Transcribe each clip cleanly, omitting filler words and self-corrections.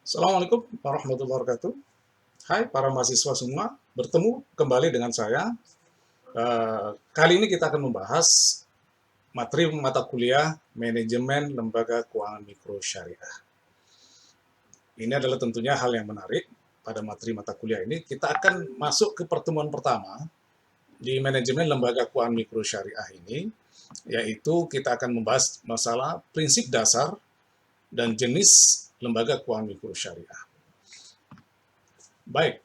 Assalamualaikum warahmatullahi wabarakatuh. Hai para mahasiswa semua, bertemu kembali dengan saya. Kali ini kita akan membahas materi mata kuliah Manajemen Lembaga Keuangan Mikro Syariah. Ini adalah tentunya hal yang menarik pada materi mata kuliah ini. Kita akan masuk ke pertemuan pertama di Manajemen Lembaga Keuangan Mikro Syariah ini, yaitu kita akan membahas masalah prinsip dasar dan jenis lembaga keuangan mikro syariah. Baik,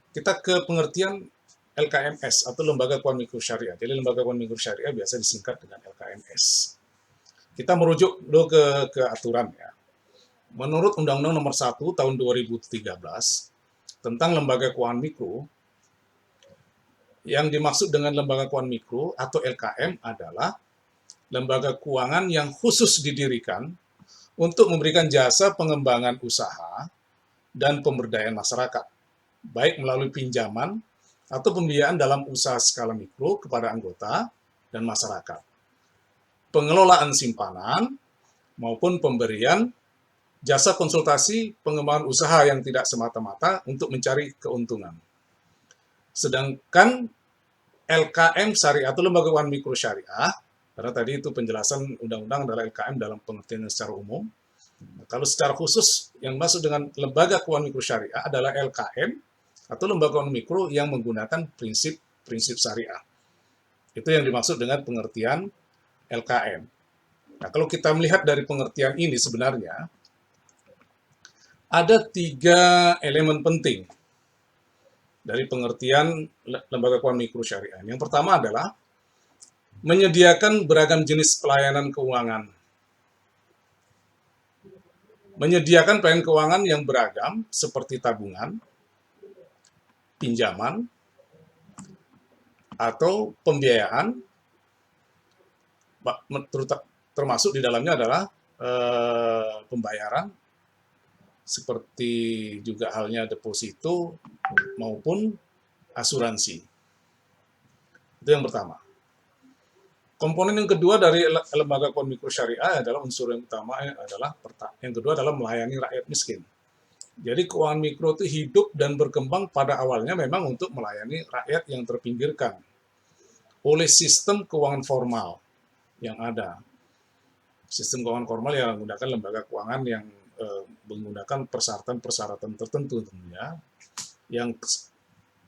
kita ke pengertian LKMS atau Lembaga Keuangan Mikro Syariah. Jadi Lembaga Keuangan Mikro Syariah biasa disingkat dengan LKMS. Kita merujuk dulu ke aturan ya. Menurut Undang-Undang Nomor 1 Tahun 2013 tentang Lembaga Keuangan Mikro, yang dimaksud dengan Lembaga Keuangan Mikro atau LKM adalah lembaga keuangan yang khusus didirikan untuk memberikan jasa pengembangan usaha dan pemberdayaan masyarakat, baik melalui pinjaman atau pembiayaan dalam usaha skala mikro kepada anggota dan masyarakat, pengelolaan simpanan, maupun pemberian jasa konsultasi pengembangan usaha yang tidak semata-mata untuk mencari keuntungan. Sedangkan LKM syariah atau lembaga keuangan mikro syariah, karena tadi itu penjelasan undang-undang adalah LKM dalam pengertian secara umum. Kalau secara khusus yang masuk dengan lembaga keuangan mikro syariah adalah LKM atau lembaga keuangan mikro yang menggunakan prinsip syariah. Itu yang dimaksud dengan pengertian LKM. Nah, kalau kita melihat dari pengertian ini sebenarnya ada 3 elemen penting dari pengertian lembaga keuangan mikro syariah. Yang pertama adalah menyediakan beragam jenis pelayanan keuangan. Menyediakan pelayanan keuangan yang beragam seperti tabungan, pinjaman, atau pembiayaan, termasuk di dalamnya adalah pembayaran, seperti juga halnya deposito maupun asuransi. Itu yang pertama. Komponen yang kedua dari lembaga keuangan mikro syariah adalah unsur yang utama adalah yang kedua adalah melayani rakyat miskin. Jadi keuangan mikro itu hidup dan berkembang pada awalnya memang untuk melayani rakyat yang terpinggirkan oleh sistem keuangan formal yang ada. Sistem keuangan formal yang menggunakan lembaga keuangan yang menggunakan persyaratan-persyaratan tertentu tentunya, yang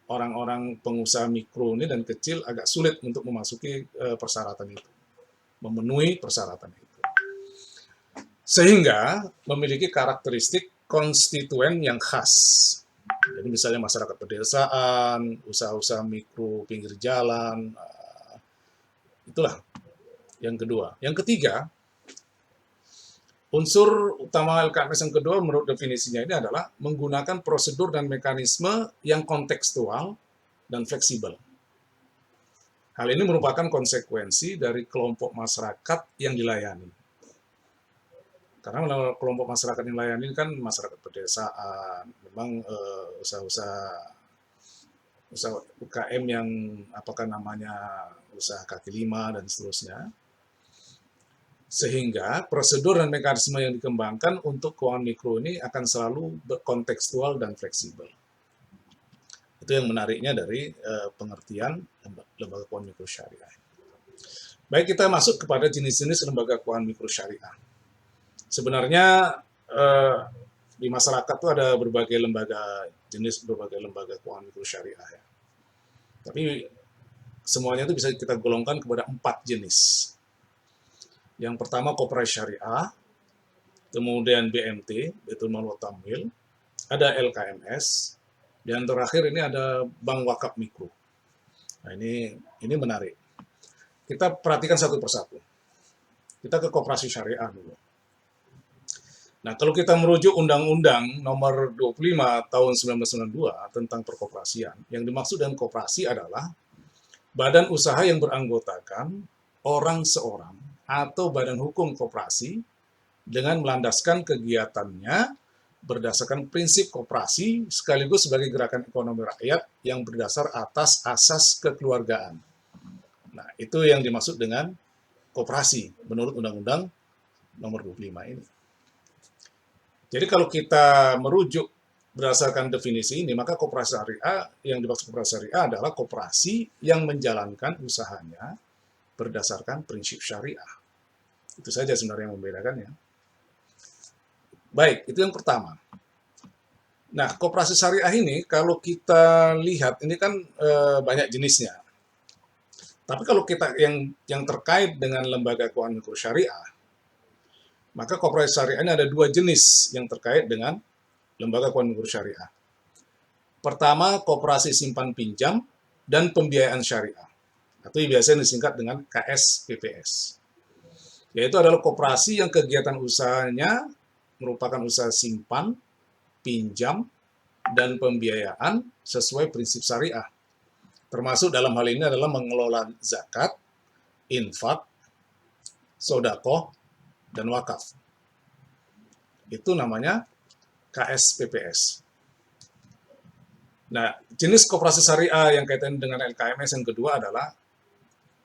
orang-orang pengusaha mikro ini dan kecil agak sulit untuk memasuki persyaratan itu, memenuhi persyaratan itu. Sehingga memiliki karakteristik konstituen yang khas. Jadi misalnya masyarakat pedesaan, usaha-usaha mikro pinggir jalan, itulah yang kedua. Yang ketiga, unsur utama LKMS yang kedua menurut definisinya ini adalah menggunakan prosedur dan mekanisme yang kontekstual dan fleksibel. Hal ini merupakan konsekuensi dari kelompok masyarakat yang dilayani. Karena kelompok masyarakat yang dilayani kan masyarakat pedesaan, memang usaha-usaha UKM yang apakah namanya usaha kaki lima dan seterusnya. Sehingga prosedur dan mekanisme yang dikembangkan untuk keuangan mikro ini akan selalu kontekstual dan fleksibel. Itu yang menariknya dari pengertian lembaga keuangan mikro syariah. Baik, kita masuk kepada jenis-jenis lembaga keuangan mikro syariah. Sebenarnya di masyarakat itu ada berbagai berbagai lembaga keuangan mikro syariah ya. Tapi semuanya itu bisa kita golongkan kepada 4 jenis. Yang pertama koperasi syariah, kemudian BMT, Baitul Mal wa Tamwil, ada LKMS, dan terakhir ini ada bank wakaf mikro. Nah, ini menarik. Kita perhatikan satu persatu. Kita ke koperasi syariah dulu. Nah, kalau kita merujuk Undang-Undang Nomor 25 Tahun 1992 tentang perkoperasian, yang dimaksud dengan koperasi adalah badan usaha yang beranggotakan orang seorang atau badan hukum koperasi dengan melandaskan kegiatannya berdasarkan prinsip koperasi sekaligus sebagai gerakan ekonomi rakyat yang berdasar atas asas kekeluargaan. Nah, itu yang dimaksud dengan koperasi menurut Undang-Undang Nomor 25 ini. Jadi kalau kita merujuk berdasarkan definisi ini, maka koperasi syariah, yang dimaksud koperasi syariah adalah koperasi yang menjalankan usahanya berdasarkan prinsip syariah. Itu saja sebenarnya yang membedakannya. Baik, itu yang pertama. Nah, koperasi syariah ini kalau kita lihat ini kan banyak jenisnya. Tapi kalau kita yang terkait dengan lembaga keuangan mikro syariah, maka koperasi syariah ini ada dua jenis yang terkait dengan lembaga keuangan mikro syariah. Pertama, koperasi simpan pinjam dan pembiayaan syariah, atau biasanya disingkat dengan KSPPS. Yaitu adalah koperasi yang kegiatan usahanya merupakan usaha simpan, pinjam, dan pembiayaan sesuai prinsip syariah. Termasuk dalam hal ini adalah mengelola zakat, infak, sodakoh, dan wakaf. Itu namanya KSPPS. Nah, jenis koperasi syariah yang kaitan dengan LKMS yang kedua adalah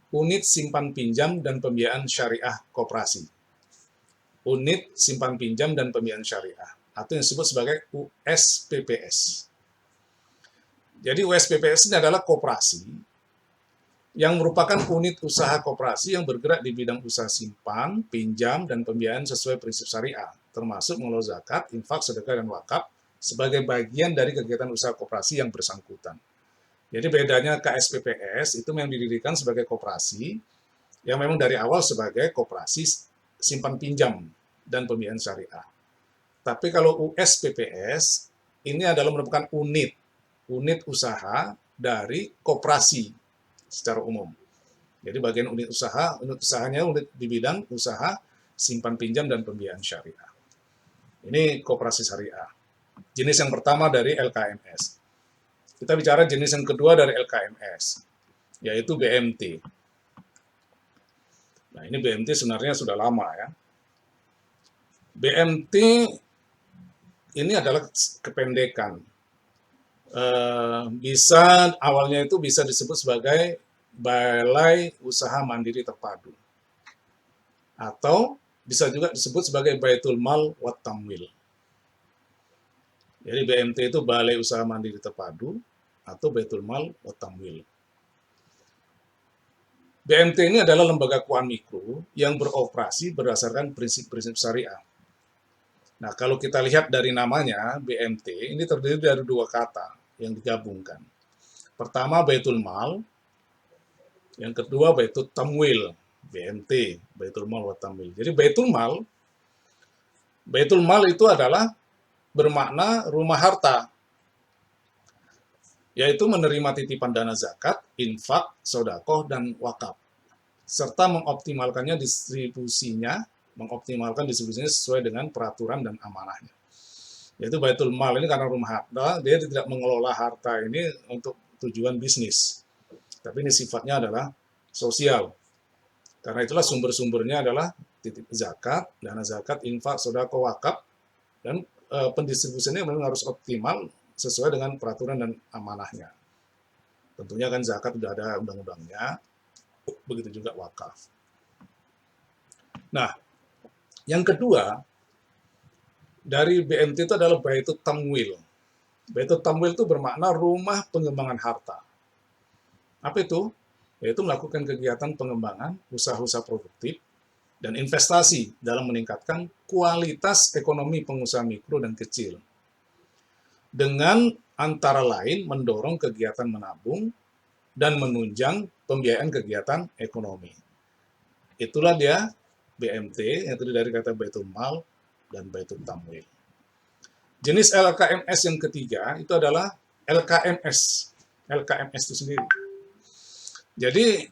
unit simpan pinjam dan pembiayaan syariah koperasi. Unit simpan pinjam dan pembiayaan syariah, atau yang disebut sebagai USPPS. Jadi USPPS ini adalah koperasi yang merupakan unit usaha koperasi yang bergerak di bidang usaha simpan, pinjam, dan pembiayaan sesuai prinsip syariah, termasuk mengelola zakat, infak, sedekah, dan wakaf sebagai bagian dari kegiatan usaha koperasi yang bersangkutan. Jadi bedanya KSPPS itu memang didirikan sebagai koperasi yang memang dari awal sebagai koperasi simpan pinjam dan pembiayaan syariah. Tapi kalau USPPS ini adalah merupakan unit usaha dari koperasi secara umum. Jadi bagian unit usahanya unit di bidang usaha simpan pinjam dan pembiayaan syariah. Ini koperasi syariah. Jenis yang pertama dari LKMS. Kita bicara jenis yang kedua dari LKMS, yaitu BMT. Nah, ini BMT sebenarnya sudah lama ya. BMT ini adalah kependekan. Awalnya itu bisa disebut sebagai Balai Usaha Mandiri Terpadu, atau bisa juga disebut sebagai Baitul Mal wat Tamwil. Jadi BMT itu Balai Usaha Mandiri Terpadu atau Baitul Mal wat Tamwil. BMT ini adalah lembaga keuangan mikro yang beroperasi berdasarkan prinsip-prinsip syariah. Nah, kalau kita lihat dari namanya, BMT ini terdiri dari dua kata yang digabungkan. Pertama, Baitul Mal, yang kedua, Baitul Tamwil, BMT, Baitul Mal wa Tamwil. Jadi Baitul Mal itu adalah bermakna rumah harta, yaitu menerima titipan dana zakat, infak, sodakoh, dan wakaf, serta mengoptimalkan distribusinya sesuai dengan peraturan dan amanahnya. Yaitu Baitul Mal ini karena rumah harta, dia tidak mengelola harta ini untuk tujuan bisnis, tapi ini sifatnya adalah sosial. Karena itulah sumber-sumbernya adalah titip zakat, dana zakat, infak, sodakoh, wakaf, dan pendistribusinya memang harus optimal sesuai dengan peraturan dan amanahnya. Tentunya kan zakat sudah ada undang-undangnya, begitu juga wakaf. Nah, yang kedua dari BMT itu adalah Baitul Tamwil. Baitul Tamwil itu bermakna rumah pengembangan harta. Apa itu? Yaitu melakukan kegiatan pengembangan usaha-usaha produktif dan investasi dalam meningkatkan kualitas ekonomi pengusaha mikro dan kecil. Dengan antara lain mendorong kegiatan menabung dan menunjang pembiayaan kegiatan ekonomi. Itulah dia BMT, yang terdiri dari kata Baitul Mal dan Baitul Tamwil. Jenis LKMS yang ketiga itu adalah LKMS. LKMS itu sendiri. Jadi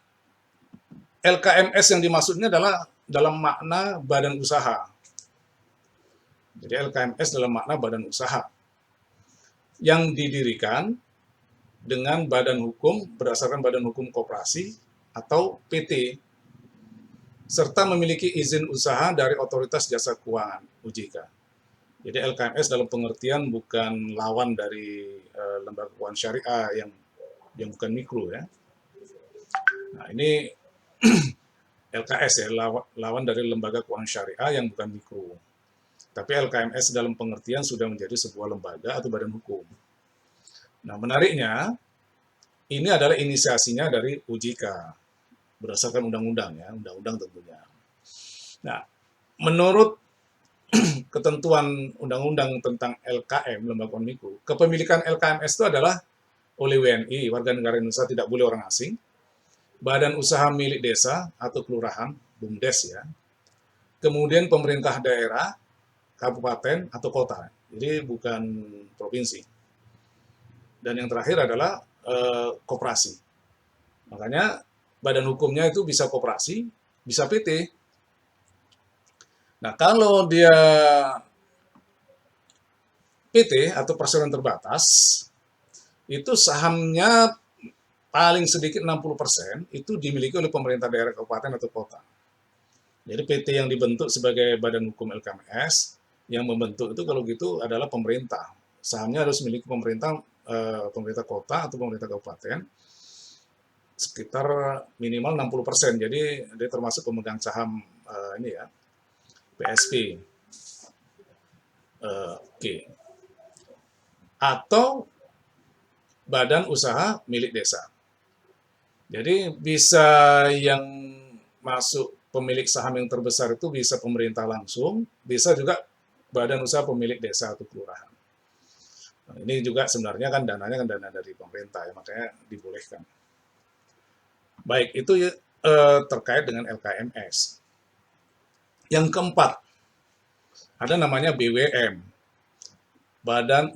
LKMS yang dimaksudnya adalah dalam makna badan usaha. Jadi LKMS dalam makna badan usaha yang didirikan dengan badan hukum berdasarkan badan hukum koperasi atau PT, serta memiliki izin usaha dari Otoritas Jasa Keuangan (OJK). Jadi LKMS dalam pengertian bukan lawan dari lembaga keuangan syariah yang bukan mikro ya. Nah, ini LKS ya, lawan dari lembaga keuangan syariah yang bukan mikro. Tapi LKMS dalam pengertian sudah menjadi sebuah lembaga atau badan hukum. Nah, menariknya, ini adalah inisiasinya dari OJK, berdasarkan undang-undang ya, undang-undang tentunya. Nah, menurut ketentuan undang-undang tentang LKM, Lembaga Keuangan Mikro, kepemilikan LKMS itu adalah oleh WNI, warga negara Indonesia, tidak boleh orang asing, badan usaha milik desa atau kelurahan, BUMDes ya, kemudian pemerintah daerah, kabupaten atau kota, jadi bukan provinsi. Dan yang terakhir adalah koperasi. Makanya badan hukumnya itu bisa koperasi, bisa PT. Nah, kalau dia PT atau perseroan terbatas, itu sahamnya paling sedikit 60% itu dimiliki oleh pemerintah daerah, kabupaten atau kota. Jadi PT yang dibentuk sebagai badan hukum LKMS, yang membentuk itu kalau gitu adalah pemerintah. Sahamnya harus miliki pemerintah, pemerintah kota atau pemerintah kabupaten, sekitar minimal 60%. Jadi dia termasuk pemegang saham ini ya, PSP. Oke. Atau badan usaha milik desa. Jadi bisa yang masuk pemilik saham yang terbesar itu bisa pemerintah langsung, bisa juga badan usaha pemilik desa atau kelurahan. Nah, ini juga sebenarnya kan dananya kan dana dari pemerintah ya, makanya dibolehkan. Baik, itu terkait dengan LKMS. Yang keempat, ada namanya BWM,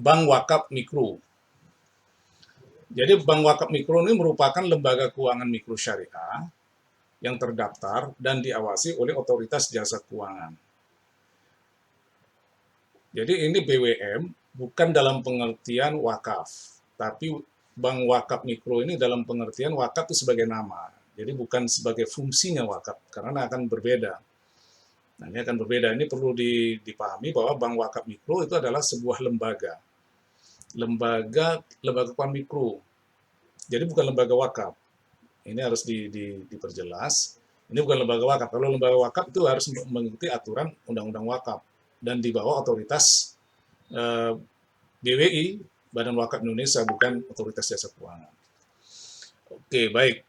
Bank Wakaf Mikro. Jadi Bank Wakaf Mikro ini merupakan lembaga keuangan mikro syariah yang terdaftar dan diawasi oleh otoritas jasa keuangan. Jadi ini BWM bukan dalam pengertian wakaf, tapi Bank Wakaf Mikro ini dalam pengertian wakaf itu sebagai nama. Jadi bukan sebagai fungsinya wakaf, karena akan berbeda. Nah, ini akan berbeda. Ini perlu dipahami bahwa Bank Wakaf Mikro itu adalah sebuah lembaga. Lembaga keuangan mikro. Jadi bukan lembaga wakaf. Ini harus diperjelas. Ini bukan lembaga wakaf. Kalau lembaga wakaf itu harus mengikuti aturan undang-undang wakaf dan di bawah otoritas BWI, Badan Wakaf Indonesia, bukan otoritas jasa keuangan. Oke, baik.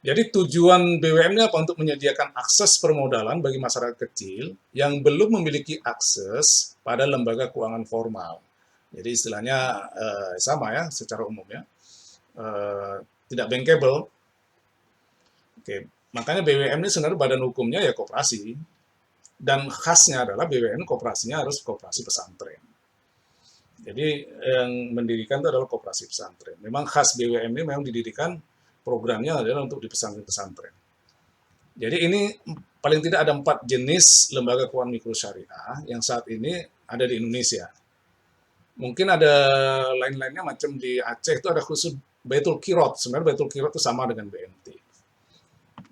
Jadi tujuan BWM ini apa? Untuk menyediakan akses permodalan bagi masyarakat kecil yang belum memiliki akses pada lembaga keuangan formal. Jadi istilahnya sama ya secara umum ya. Tidak bankable. Oke, makanya BWM ini sebenarnya badan hukumnya ya koperasi. Dan khasnya adalah BWM koperasinya harus koperasi pesantren. Jadi yang mendirikan itu adalah koperasi pesantren. Memang khas BWM ini memang didirikan programnya adalah untuk di pesantren-pesantren. Jadi ini paling tidak ada 4 jenis lembaga keuangan mikro syariah yang saat ini ada di Indonesia. Mungkin ada lain-lainnya macam di Aceh itu ada khusus Baitul Qirot. Sebenarnya Baitul Qirot itu sama dengan BMT.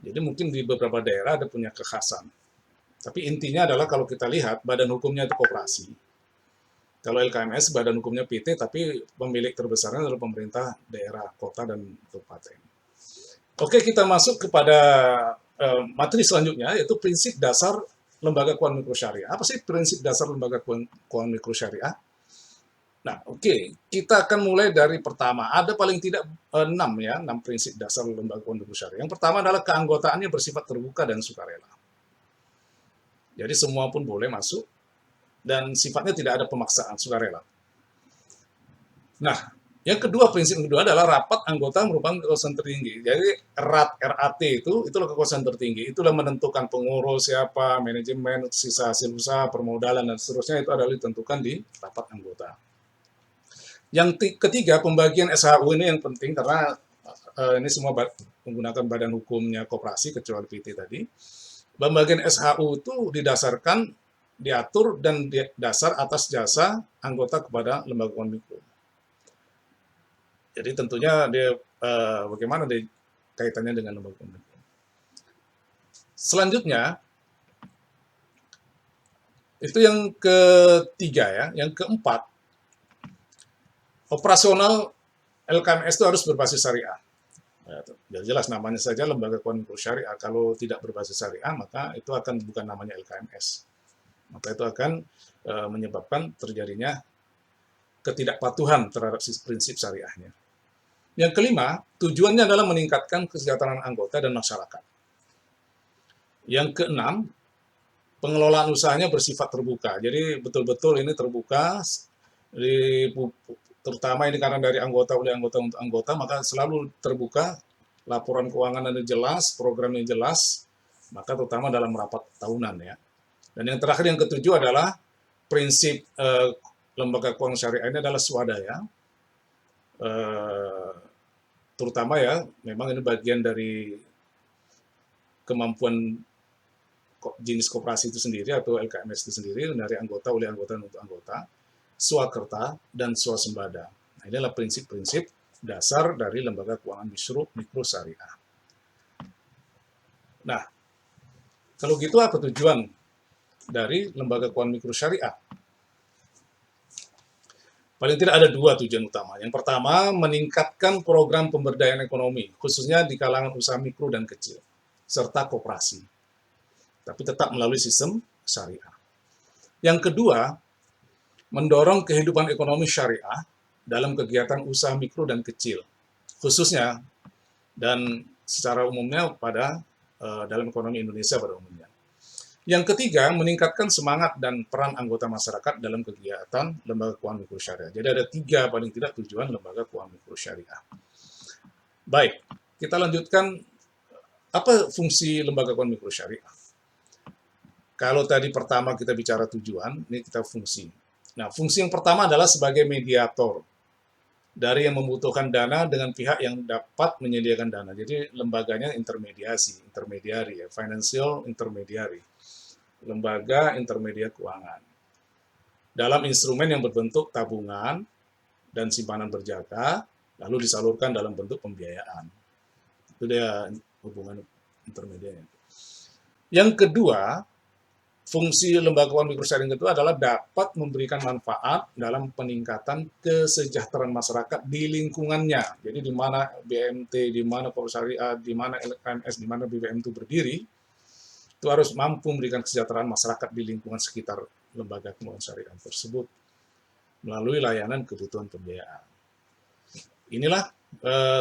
Jadi mungkin di beberapa daerah ada punya kekhasan. Tapi intinya adalah kalau kita lihat badan hukumnya itu koperasi. Kalau LKMS badan hukumnya PT, tapi pemilik terbesarnya adalah pemerintah daerah, kota, dan kabupaten. Oke, kita masuk kepada materi selanjutnya, yaitu prinsip dasar lembaga keuangan mikro syariah. Apa sih prinsip dasar lembaga keuangan mikro syariah? Nah, oke, kita akan mulai dari pertama. Ada paling tidak 6 ya, 6 prinsip dasar lembaga keuangan mikro syariah. Yang pertama adalah keanggotaannya bersifat terbuka dan sukarela. Jadi semua pun boleh masuk dan sifatnya tidak ada pemaksaan, sukarela. Nah, yang kedua, prinsip kedua adalah rapat anggota merupakan kekuasaan tertinggi. Jadi RAT itu itulah kekuasaan tertinggi. Itulah menentukan pengurus siapa, manajemen, sisa hasil usaha, permodalan dan seterusnya itu adalah ditentukan di rapat anggota. Yang ketiga, pembagian SHU ini yang penting karena ini semua menggunakan badan hukumnya koperasi kecuali PT tadi. Pembagian SHU itu didasarkan, diatur dan dasar atas jasa anggota kepada lembaga keuangan mikro. Jadi tentunya dia bagaimana dia kaitannya dengan lembaga keuangan mikro. Selanjutnya itu yang ketiga ya, yang keempat operasional LKMS itu harus berbasis syariah. Ya, jelas namanya saja lembaga keuangan mikro syariah. Kalau tidak berbasis syariah maka itu akan bukan namanya LKMS. Maka itu akan menyebabkan terjadinya ketidakpatuhan terhadap prinsip syariahnya. Yang kelima, tujuannya adalah meningkatkan kesejahteraan anggota dan masyarakat. Yang keenam, pengelolaan usahanya bersifat terbuka. Jadi betul-betul ini terbuka, terutama ini karena dari anggota oleh anggota untuk anggota, maka selalu terbuka, laporan keuangan yang jelas, program yang jelas, maka terutama dalam rapat tahunan ya. Dan yang terakhir, yang ketujuh adalah prinsip lembaga keuangan syariah ini adalah swadaya, terutama ya, memang ini bagian dari kemampuan jenis koperasi itu sendiri atau LKMS itu sendiri dari anggota oleh anggota untuk anggota, swakerta dan swasembada. Nah, ini adalah prinsip-prinsip dasar dari lembaga keuangan mikro syariah. Nah, kalau gitu apa tujuan dari lembaga keuangan mikro syariah? Paling tidak ada dua tujuan utama. Yang pertama, meningkatkan program pemberdayaan ekonomi, khususnya di kalangan usaha mikro dan kecil, serta koperasi. Tapi tetap melalui sistem syariah. Yang kedua, mendorong kehidupan ekonomi syariah dalam kegiatan usaha mikro dan kecil, khususnya dan secara umumnya pada dalam ekonomi Indonesia pada umumnya. Yang ketiga, meningkatkan semangat dan peran anggota masyarakat dalam kegiatan lembaga keuangan mikro syariah. Jadi ada tiga paling tidak tujuan lembaga keuangan mikro syariah. Baik, kita lanjutkan, apa fungsi lembaga keuangan mikro syariah? Kalau tadi pertama kita bicara tujuan, ini kita fungsi. Nah, fungsi yang pertama adalah sebagai mediator dari yang membutuhkan dana dengan pihak yang dapat menyediakan dana. Jadi lembaganya intermediari ya, financial intermediary, lembaga intermedia keuangan. Dalam instrumen yang berbentuk tabungan dan simpanan berjangka, lalu disalurkan dalam bentuk pembiayaan. Itu dia hubungan intermedianya. Yang kedua, fungsi lembaga keuangan mikro syariah itu adalah dapat memberikan manfaat dalam peningkatan kesejahteraan masyarakat di lingkungannya. Jadi di mana BMT, di mana Koperasi Syariah, di mana LKMS, di mana BBM itu berdiri, itu harus mampu memberikan kesejahteraan masyarakat di lingkungan sekitar lembaga keuangan syariah tersebut melalui layanan kebutuhan pembiayaan. Inilah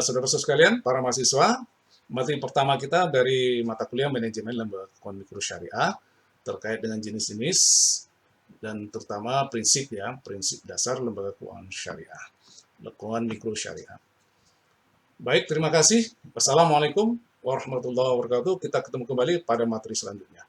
saudara-saudara sekalian, para mahasiswa, materi pertama kita dari mata kuliah manajemen lembaga keuangan mikro syariah terkait dengan jenis-jenis dan terutama prinsip dasar lembaga keuangan syariah, keuangan mikro syariah. Baik, terima kasih. Wassalamualaikum warahmatullahi wabarakatuh. Kita ketemu kembali pada materi selanjutnya.